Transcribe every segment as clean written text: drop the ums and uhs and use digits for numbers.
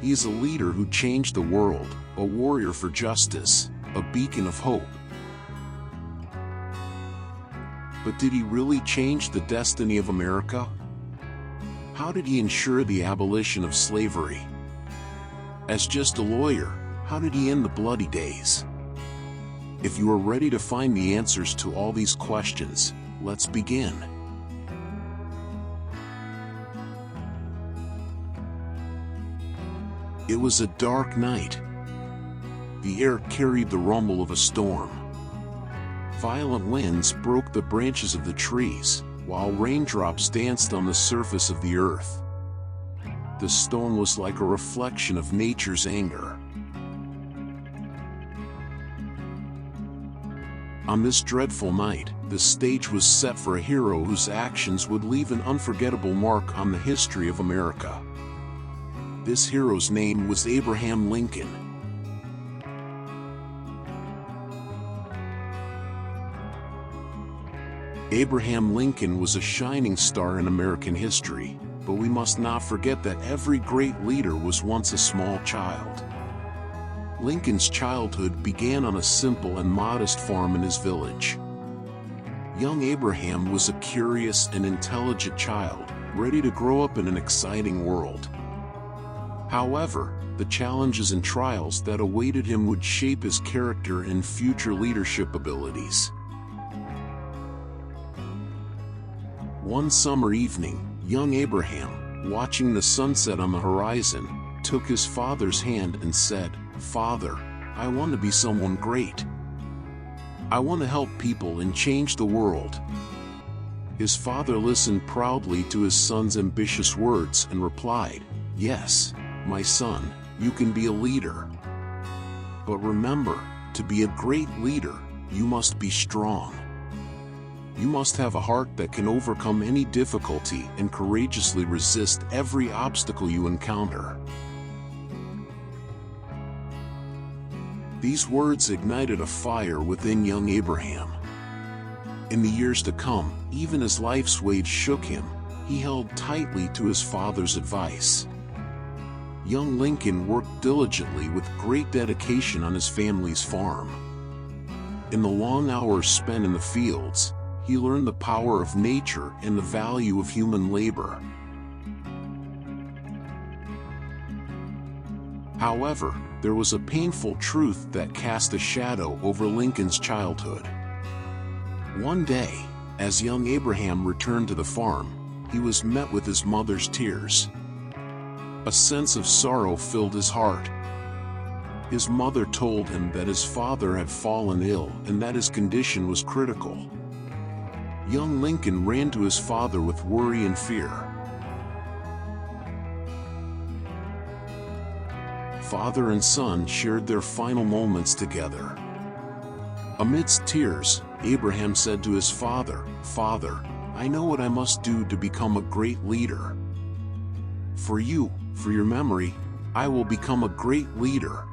He is a leader who changed the world, a warrior for justice, a beacon of hope. But did he really change the destiny of America? How did he ensure the abolition of slavery? As just a lawyer, how did he end the bloody days? If you are ready to find the answers to all these questions, let's begin. It was a dark night. The air carried the rumble of a storm. Violent winds broke the branches of the trees, while raindrops danced on the surface of the earth. The storm was like a reflection of nature's anger. On this dreadful night, the stage was set for a hero whose actions would leave an unforgettable mark on the history of America. This hero's name was Abraham Lincoln. Abraham Lincoln was a shining star in American history, but we must not forget that every great leader was once a small child. Lincoln's childhood began on a simple and modest farm in his village. Young Abraham was a curious and intelligent child, ready to grow up in an exciting world. However, the challenges and trials that awaited him would shape his character and future leadership abilities. One summer evening, young Abraham, watching the sunset on the horizon, took his father's hand and said, "Father, I want to be someone great. I want to help people and change the world." His father listened proudly to his son's ambitious words and replied, "Yes, my son, you can be a leader. But remember, to be a great leader, you must be strong. You must have a heart that can overcome any difficulty and courageously resist every obstacle you encounter." These words ignited a fire within young Abraham. In the years to come, even as life's waves shook him, he held tightly to his father's advice. Young Lincoln worked diligently with great dedication on his family's farm. In the long hours spent in the fields, he learned the power of nature and the value of human labor. However, there was a painful truth that cast a shadow over Lincoln's childhood. One day, as young Abraham returned to the farm, he was met with his mother's tears. A sense of sorrow filled his heart. His mother told him that his father had fallen ill and that his condition was critical. Young Lincoln ran to his father with worry and fear. Father and son shared their final moments together. Amidst tears, Abraham said to his father, "Father, I know what I must do to become a great leader. For you, for your memory, I will become a great leader."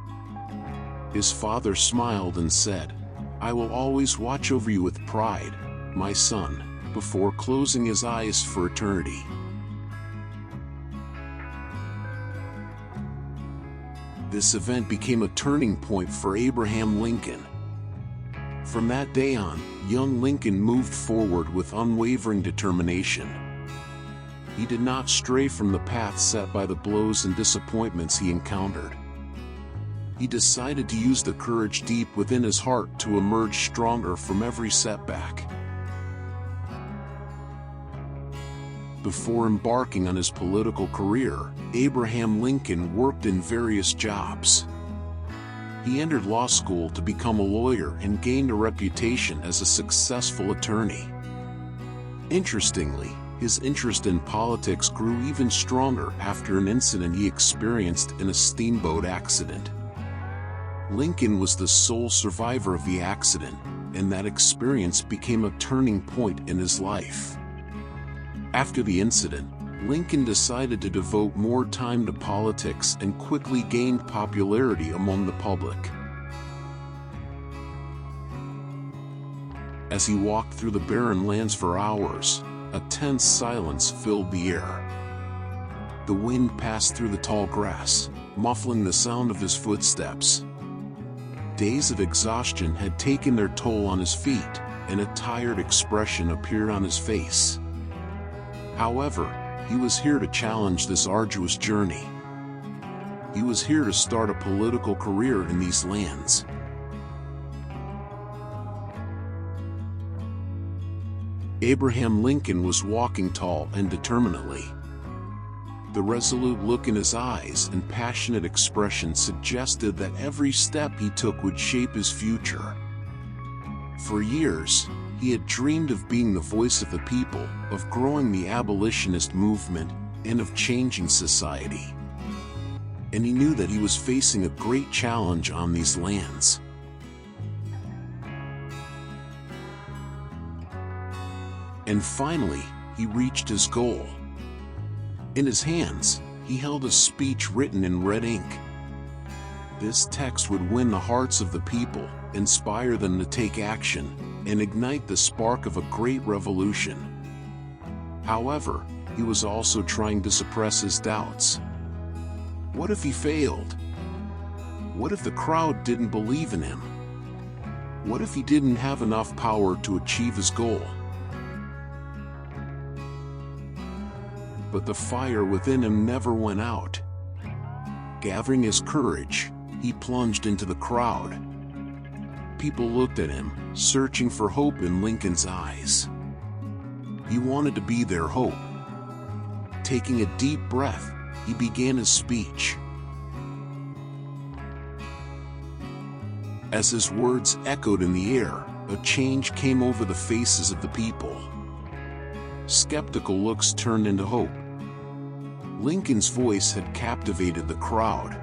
His father smiled and said, "I will always watch over you with pride, my son," before closing his eyes for eternity. This event became a turning point for Abraham Lincoln. From that day on, young Lincoln moved forward with unwavering determination. He did not stray from the path set by the blows and disappointments he encountered. He decided to use the courage deep within his heart to emerge stronger from every setback. Before embarking on his political career, Abraham Lincoln worked in various jobs. He entered law school to become a lawyer and gained a reputation as a successful attorney. Interestingly, his interest in politics grew even stronger after an incident he experienced in a steamboat accident. Lincoln was the sole survivor of the accident, and that experience became a turning point in his life. After the incident, Lincoln decided to devote more time to politics and quickly gained popularity among the public. As he walked through the barren lands for hours, a tense silence filled the air. The wind passed through the tall grass, muffling the sound of his footsteps. Days of exhaustion had taken their toll on his feet, and a tired expression appeared on his face. However, he was here to challenge this arduous journey. He was here to start a political career in these lands. Abraham Lincoln was walking tall and determinedly. The resolute look in his eyes and passionate expression suggested that every step he took would shape his future. For years, he had dreamed of being the voice of the people, of growing the abolitionist movement, and of changing society. And he knew that he was facing a great challenge on these lands. And finally, he reached his goal. In his hands, he held a speech written in red ink. This text would win the hearts of the people, inspire them to take action, and ignite the spark of a great revolution. However, he was also trying to suppress his doubts. What if he failed? What if the crowd didn't believe in him? What if he didn't have enough power to achieve his goal? But the fire within him never went out. Gathering his courage, he plunged into the crowd. People looked at him, searching for hope in Lincoln's eyes. He wanted to be their hope. Taking a deep breath, he began his speech. As his words echoed in the air, a change came over the faces of the people. Skeptical looks turned into hope. Lincoln's voice had captivated the crowd.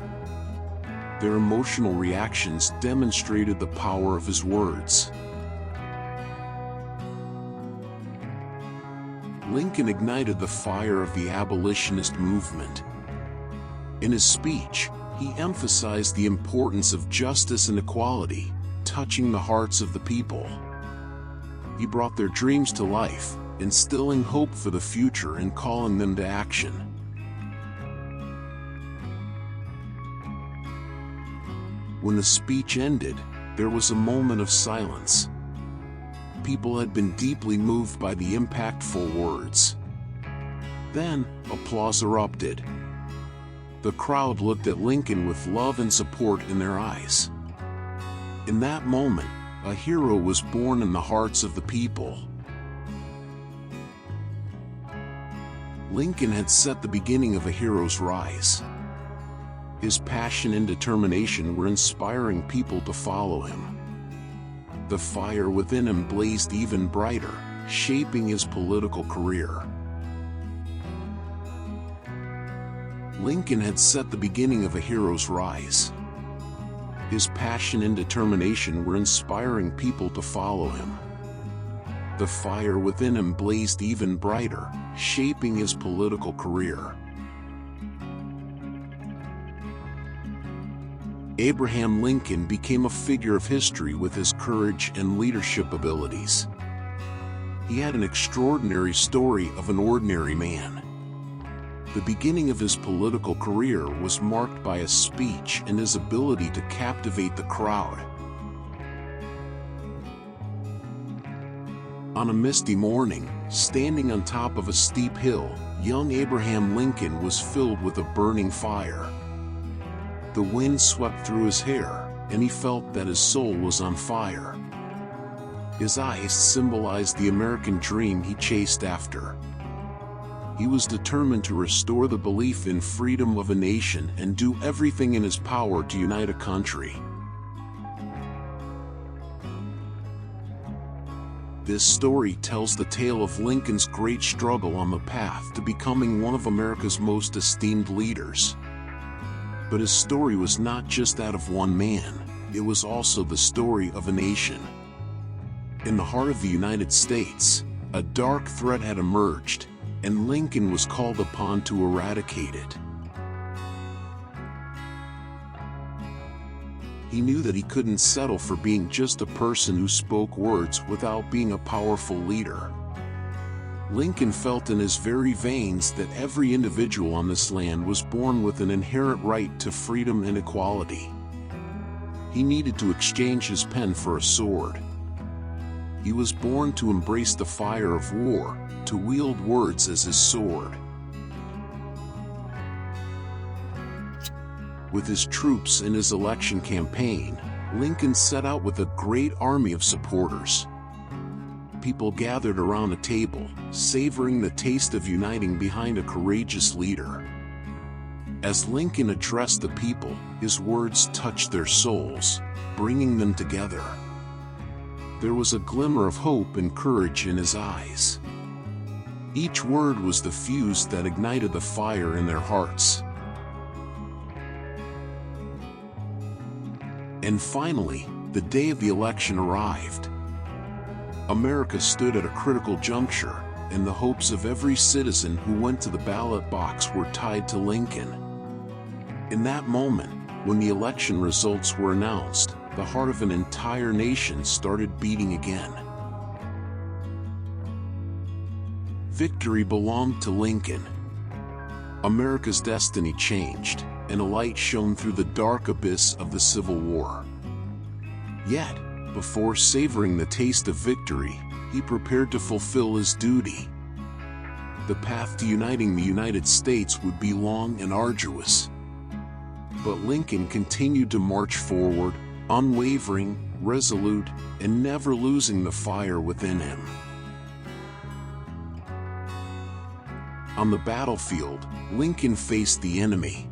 Their emotional reactions demonstrated the power of his words. Lincoln ignited the fire of the abolitionist movement. In his speech, he emphasized the importance of justice and equality, touching the hearts of the people. He brought their dreams to life, instilling hope for the future and calling them to action. When the speech ended, there was a moment of silence. People had been deeply moved by the impactful words. Then, applause erupted. The crowd looked at Lincoln with love and support in their eyes. In that moment, a hero was born in the hearts of the people. Lincoln had set the beginning of a hero's rise. His passion and determination were inspiring people to follow him. The fire within him blazed even brighter, shaping his political career. Lincoln had set the beginning of a hero's rise. His passion and determination were inspiring people to follow him. The fire within him blazed even brighter, shaping his political career. Abraham Lincoln became a figure of history with his courage and leadership abilities. He had an extraordinary story of an ordinary man. The beginning of his political career was marked by a speech and his ability to captivate the crowd. On a misty morning, standing on top of a steep hill, young Abraham Lincoln was filled with a burning fire. The wind swept through his hair, and he felt that his soul was on fire. His eyes symbolized the American dream he chased after. He was determined to restore the belief in freedom of a nation and do everything in his power to unite a country. This story tells the tale of Lincoln's great struggle on the path to becoming one of America's most esteemed leaders. But his story was not just that of one man, it was also the story of a nation. In the heart of the United States, a dark threat had emerged, and Lincoln was called upon to eradicate it. He knew that he couldn't settle for being just a person who spoke words without being a powerful leader. Lincoln felt in his very veins that every individual on this land was born with an inherent right to freedom and equality. He needed to exchange his pen for a sword. He was born to embrace the fire of war, to wield words as his sword. With his troops in his election campaign, Lincoln set out with a great army of supporters. People gathered around a table, savoring the taste of uniting behind a courageous leader. As Lincoln addressed the people, his words touched their souls, bringing them together. There was a glimmer of hope and courage in his eyes. Each word was the fuse that ignited the fire in their hearts. And finally, the day of the election arrived. America stood at a critical juncture, and the hopes of every citizen who went to the ballot box were tied to Lincoln. In that moment, when the election results were announced, the heart of an entire nation started beating again. Victory belonged to Lincoln. America's destiny changed, and a light shone through the dark abyss of the Civil War. Yet, before savoring the taste of victory, he prepared to fulfill his duty. The path to uniting the United States would be long and arduous. But Lincoln continued to march forward, unwavering, resolute, and never losing the fire within him. On the battlefield, Lincoln faced the enemy.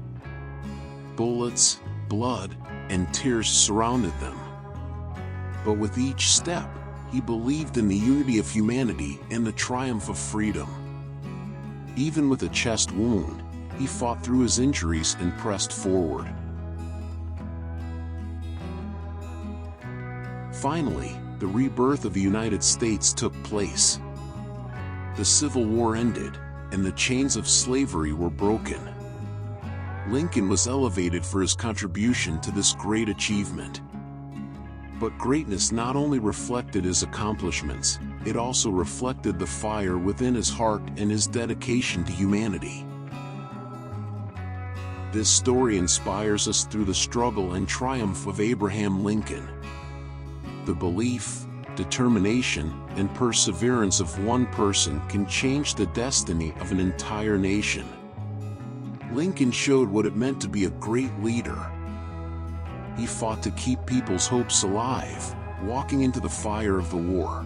Bullets, blood, and tears surrounded them. But with each step, he believed in the unity of humanity and the triumph of freedom. Even with a chest wound, he fought through his injuries and pressed forward. Finally, the rebirth of the United States took place. The Civil War ended, and the chains of slavery were broken. Lincoln was elevated for his contribution to this great achievement. But greatness not only reflected his accomplishments, it also reflected the fire within his heart and his dedication to humanity. This story inspires us through the struggle and triumph of Abraham Lincoln. The belief, determination, and perseverance of one person can change the destiny of an entire nation. Lincoln showed what it meant to be a great leader. He fought to keep people's hopes alive, walking into the fire of the war.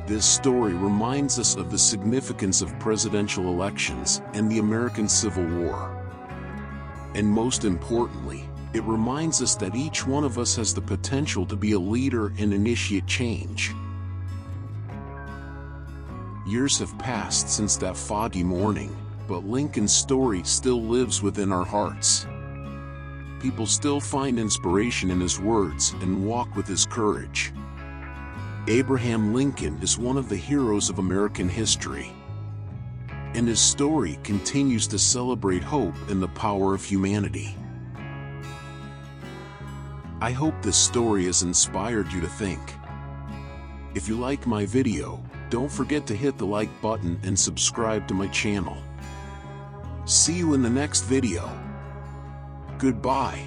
This story reminds us of the significance of presidential elections and the American Civil War. And most importantly, it reminds us that each one of us has the potential to be a leader and initiate change. Years have passed since that foggy morning, but Lincoln's story still lives within our hearts. People still find inspiration in his words and walk with his courage. Abraham Lincoln is one of the heroes of American history, and his story continues to celebrate hope and the power of humanity. I hope this story has inspired you to think. If you like my video, don't forget to hit the like button and subscribe to my channel. See you in the next video. Goodbye.